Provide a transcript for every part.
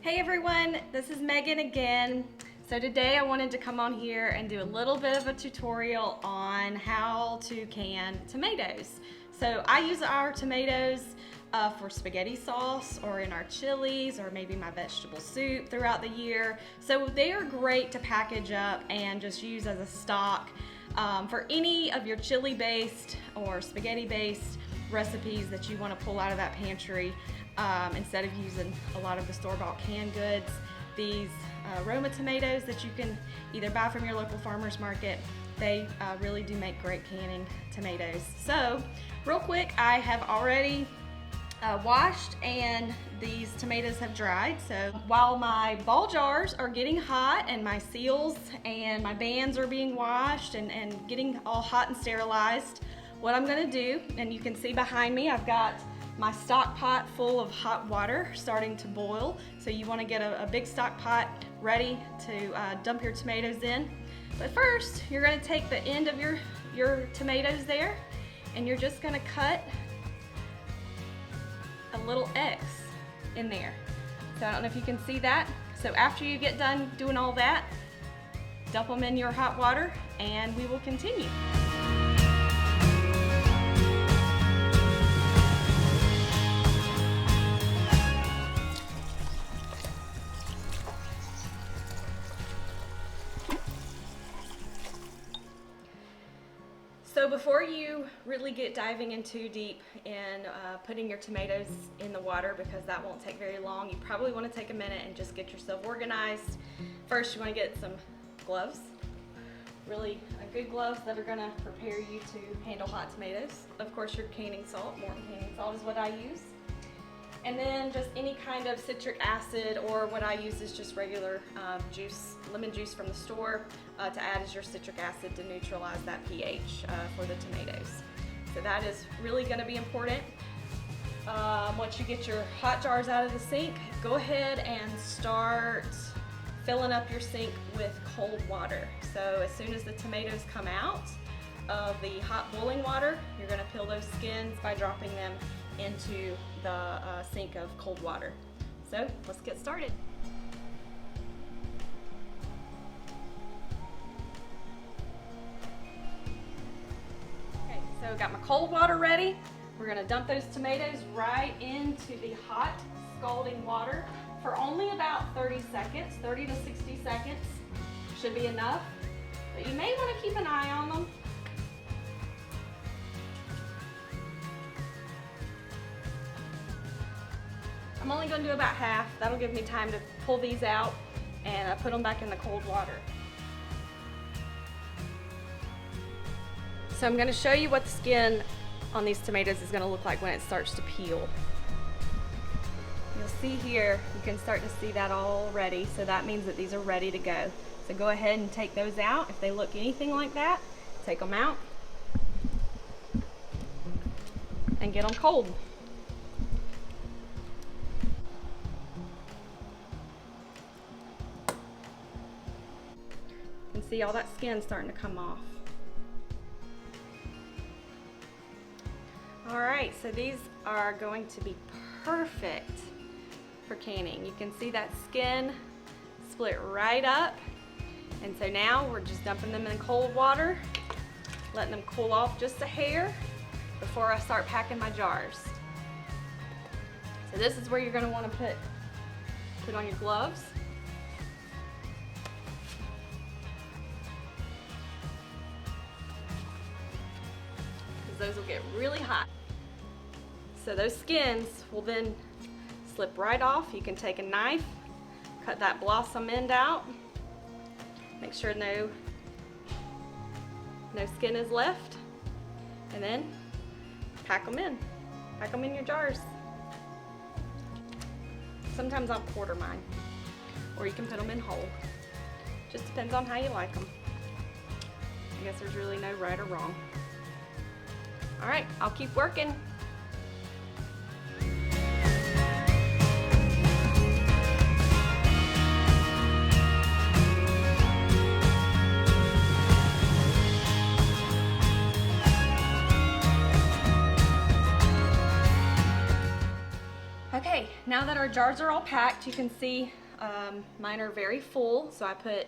Hey everyone, this is Megan again. So today I wanted to come on here and do a little bit of a tutorial on how to can tomatoes. So I use our tomatoes for spaghetti sauce or in our chilies or maybe my vegetable soup throughout the year. So they are great to package up and just use as a stock for any of your chili based or spaghetti based recipes that you want to pull out of that pantry. Instead of using a lot of the store-bought canned goods, these Roma tomatoes that you can either buy from your local farmer's market, they really do make great canning tomatoes. So real quick, I have already washed and these tomatoes have dried. So while my ball jars are getting hot and my seals and my bands are being washed and getting all hot and sterilized, what I'm gonna do, and you can see behind me, I've got my stock pot full of hot water starting to boil. So you want to get a big stock pot ready to dump your tomatoes in. But first, you're going to take the end of your tomatoes there and you're just going to cut a little X in there. So I don't know if you can see that. So after you get done doing all that, dump them in your hot water and we will continue. So before you really get diving in too deep in putting your tomatoes in the water, because that won't take very long, you probably want to take a minute and just get yourself organized. First, you want to get some gloves, really good gloves that are going to prepare you to handle hot tomatoes. Of course, your canning salt, Morton canning salt is what I use. And then just any kind of citric acid, or what I use is just regular juice, lemon juice from the store, to add as your citric acid to neutralize that pH for the tomatoes. So that is really going to be important. Once you get your hot jars out of the sink, go ahead and start filling up your sink with cold water. So as soon as the tomatoes come out of the hot boiling water, you're going to peel those skins by dropping them into the sink of cold water. So let's get started. Okay, so got my cold water ready. We're gonna dump those tomatoes right into the hot scalding water for only about 30 seconds, 30 to 60 seconds should be enough. But you may want to keep an eye on them. I'm only going to do about half. That'll give me time to pull these out and put them back in the cold water. So I'm going to show you what the skin on these tomatoes is going to look like when it starts to peel. You'll see here, you can start to see that already, so that means that these are ready to go. So go ahead and take those out. If they look anything like that, take them out and get them cold. See all that skin starting to come off. All right, so these are going to be perfect for canning. You can see that skin split right up. And so now we're just dumping them in cold water, letting them cool off just a hair before I start packing my jars. So this is where you're gonna wanna put on your gloves. Those will get really hot. So those skins will then slip right off. You can take a knife, cut that blossom end out, make sure no skin is left, and then pack them in your jars. Sometimes I'll quarter mine, or you can put them in whole. Just depends on how you like them. I guess there's really no right or wrong. All right, I'll keep working. Okay, now that our jars are all packed, you can see mine are very full. So I put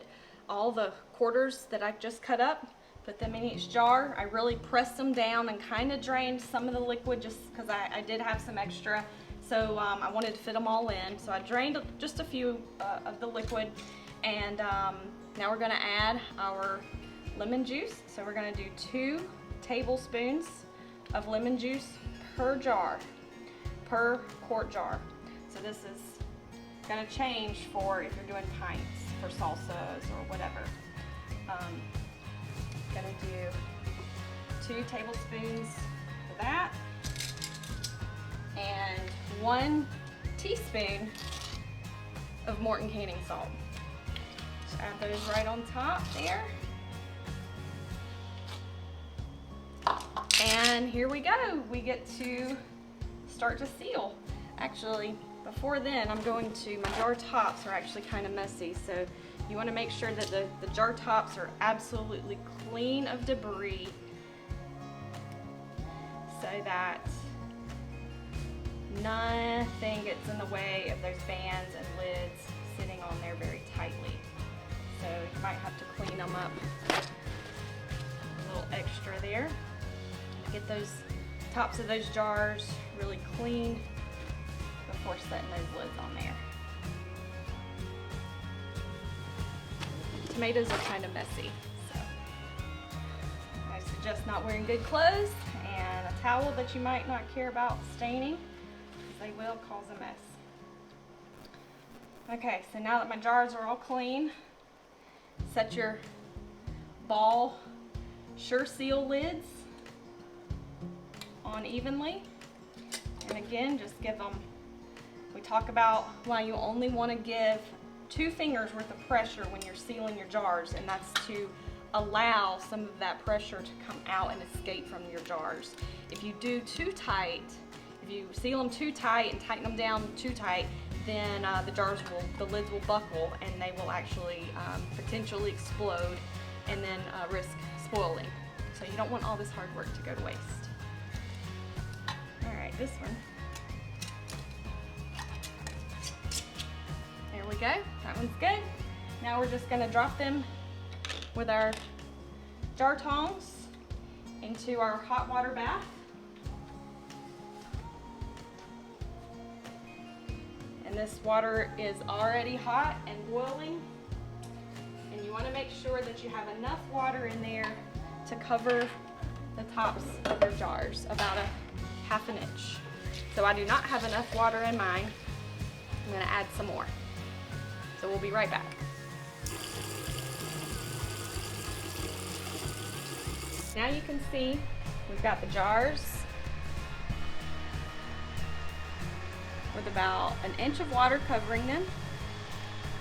all the quarters that I just cut up, put them in each jar. I really pressed them down and kind of drained some of the liquid just because I did have some extra. So I wanted to fit them all in. So I drained just a few of the liquid, and now we're gonna add our lemon juice. So we're gonna do 2 tablespoons of lemon juice per jar, per quart jar. So this is gonna change for if you're doing pints for salsas or whatever. Gonna do 2 tablespoons for that, and 1 teaspoon of Morton canning salt. Just add those right on top there. And here we go. We get to start to seal. Actually, before then, I'm going to, my jar tops are actually kind of messy, so you want to make sure that the jar tops are absolutely clean of debris so that nothing gets in the way of those bands and lids sitting on there very tightly. So you might have to clean them up a little extra there. Get those tops of those jars really clean before setting those lids on there. Tomatoes are kind of messy, so I suggest not wearing good clothes and a towel that you might not care about staining, because they will cause a mess. Okay, so now that my jars are all clean, set your ball Sure-Seal lids on evenly, and again, just give them, we talk about why you only want to give 2 fingers worth of pressure when you're sealing your jars, and that's to allow some of that pressure to come out and escape from your jars. If you do too tight, if you seal them too tight and tighten them down too tight, then the lids will buckle and they will actually potentially explode and then risk spoiling. So you don't want all this hard work to go to waste. All right, this one. There we go, that one's good. Now we're just gonna drop them with our jar tongs into our hot water bath. And this water is already hot and boiling. And you wanna make sure that you have enough water in there to cover the tops of your jars, about a ½ inch. So I do not have enough water in mine. I'm gonna add some more. So we'll be right back. Now you can see we've got the jars with about 1 inch of water covering them,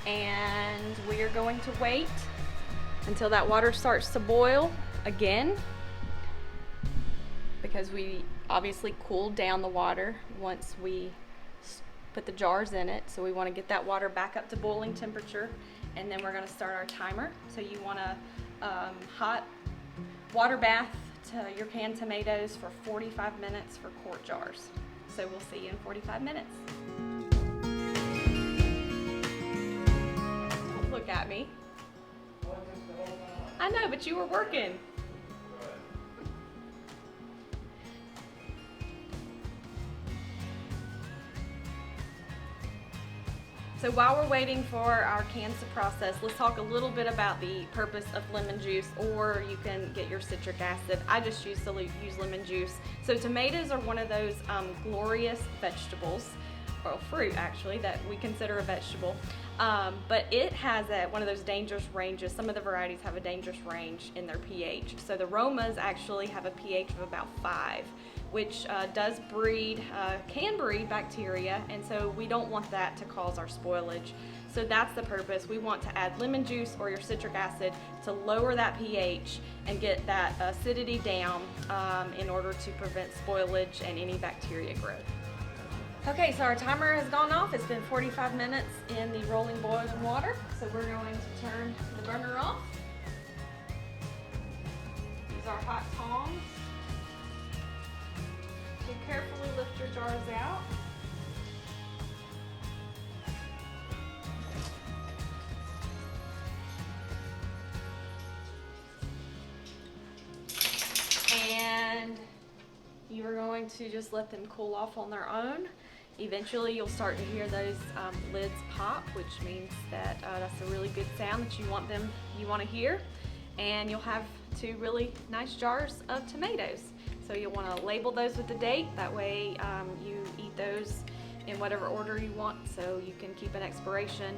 and we are going to wait until that water starts to boil again, because we obviously cooled down the water once we put the jars in it. So we want to get that water back up to boiling temperature, and then we're going to start our timer. So you want to hot water bath to your canned tomatoes for 45 minutes for quart jars. So we'll see you in 45 minutes. Don't look at me. I know, but you were working. So while we're waiting for our cans to process, let's talk a little bit about the purpose of lemon juice, or you can get your citric acid. I just use lemon juice. So tomatoes are one of those glorious vegetables, or fruit actually, that we consider a vegetable. But it has one of those dangerous ranges. Some of the varieties have a dangerous range in their pH. So the Romas actually have a pH of about 5. Which does breed, can breed bacteria, and so we don't want that to cause our spoilage. So that's the purpose. We want to add lemon juice or your citric acid to lower that pH and get that acidity down in order to prevent spoilage and any bacteria growth. Okay, so our timer has gone off. It's been 45 minutes in the rolling boiling water. So we're going to turn the burner off. Use our hot tongs to carefully lift your jars out. going to just let them cool off on their own. Eventually you'll start to hear those lids pop, which means that that's a really good sound that you want to hear. And you'll have 2 really nice jars of tomatoes. So you'll want to label those with the date. That way you eat those in whatever order you want, so you can keep an expiration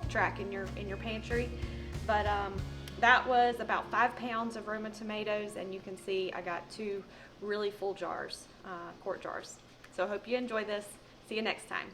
track in your pantry. But that was about 5 pounds of Roma tomatoes, and you can see I got 2 really full jars, quart jars. So I hope you enjoy this. See you next time.